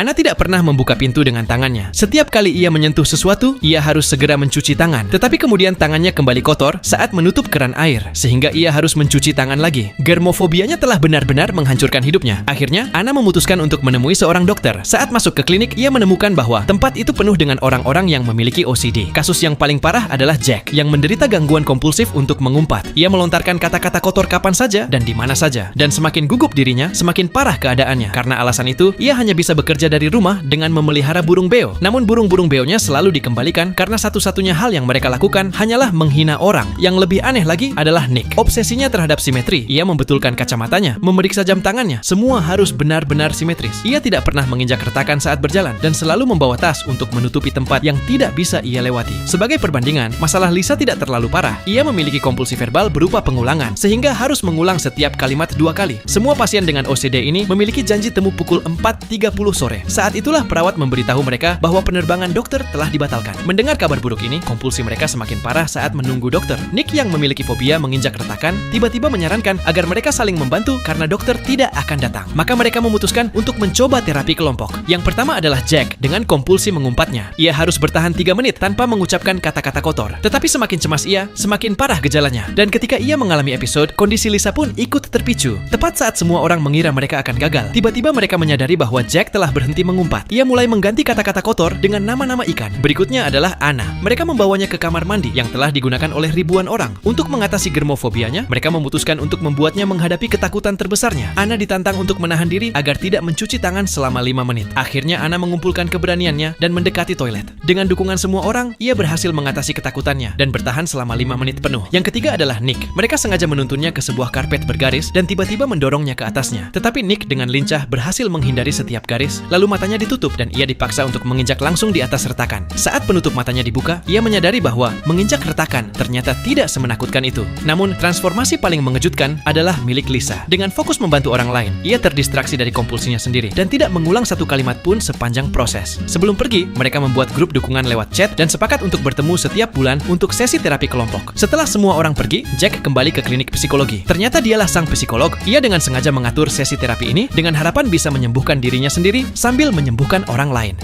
Ana tidak pernah membuka pintu dengan tangannya. Setiap kali ia menyentuh sesuatu, ia harus segera mencuci tangan. Tetapi kemudian tangannya kembali kotor saat menutup keran air, sehingga ia harus mencuci tangan lagi. Germofobianya telah benar-benar menghancurkan hidupnya. Akhirnya, Ana memutuskan untuk menemui seorang dokter. Saat masuk ke klinik, ia menemukan bahwa tempat itu penuh dengan orang-orang yang memiliki OCD. Kasus yang paling parah adalah Jack, yang menderita gangguan kompulsif untuk mengumpat. Ia melontarkan kata-kata kotor kapan saja dan di mana saja. Dan semakin gugup dirinya, semakin parah keadaannya. Karena alasan itu, ia hanya bisa bekerja dari rumah dengan memelihara burung beo. Namun burung-burung beonya selalu dikembalikan karena satu-satunya hal yang mereka lakukan hanyalah menghina orang. Yang lebih aneh lagi adalah Nick. Obsesinya terhadap simetri. Ia membetulkan kacamatanya, memeriksa jam tangannya. Semua harus benar-benar simetris. Ia tidak pernah menginjak retakan saat berjalan dan selalu membawa tas untuk menutupi tempat yang tidak bisa ia lewati. Sebagai perbandingan, masalah Lisa tidak terlalu parah. Ia memiliki kompulsi verbal berupa pengulangan, sehingga harus mengulang setiap kalimat 2 kali. Semua pasien dengan OCD ini memiliki janji temu pukul 4.30 sore. Saat itulah perawat memberitahu mereka bahwa penerbangan dokter telah dibatalkan. Mendengar kabar buruk ini, kompulsi mereka semakin parah saat menunggu dokter. Nick yang memiliki fobia menginjak retakan, tiba-tiba menyarankan agar mereka saling membantu karena dokter tidak akan datang. Maka mereka memutuskan untuk mencoba terapi kelompok. Yang pertama adalah Jack dengan kompulsi mengumpatnya. Ia harus bertahan 3 menit tanpa mengucapkan kata-kata kotor. Tetapi semakin cemas ia, semakin parah gejalanya. Dan ketika ia mengalami episode, kondisi Lisa pun ikut terpicu. Tepat saat semua orang mengira mereka akan gagal, tiba-tiba mereka menyadari bahwa Jack telah berhenti mengumpat. Ia mulai mengganti kata-kata kotor dengan nama-nama ikan. Berikutnya adalah Ana. Mereka membawanya ke kamar mandi yang telah digunakan oleh ribuan orang. Untuk mengatasi germofobianya, mereka memutuskan untuk membuatnya menghadapi ketakutan terbesarnya. Ana ditantang untuk menahan diri agar tidak mencuci tangan selama 5 menit. Akhirnya Ana mengumpulkan keberaniannya dan mendekati toilet. Dengan dukungan semua orang, ia berhasil mengatasi ketakutannya dan bertahan selama 5 menit penuh. Yang ketiga adalah Nick. Mereka sengaja menuntunnya ke sebuah karpet bergaris dan tiba-tiba mendorongnya ke atasnya. Tetapi Nick dengan lincah berhasil menghindari setiap garis, lalu matanya ditutup dan ia dipaksa untuk menginjak langsung di atas retakan. Saat penutup matanya dibuka, ia menyadari bahwa menginjak retakan ternyata tidak semenakutkan itu. Namun, transformasi paling mengejutkan adalah milik Lisa. Dengan fokus membantu orang lain, ia terdistraksi dari kompulsinya sendiri dan tidak mengulang satu kalimat pun sepanjang proses. Sebelum pergi, mereka membuat grup dukungan lewat chat dan sepakat untuk bertemu setiap bulan untuk sesi terapi kelompok. Setelah semua orang pergi, Jack kembali ke klinik psikologi. Ternyata dialah sang psikolog. Ia dengan sengaja mengatur sesi terapi ini dengan harapan bisa menyembuhkan dirinya sendiri sambil menyembuhkan orang lain.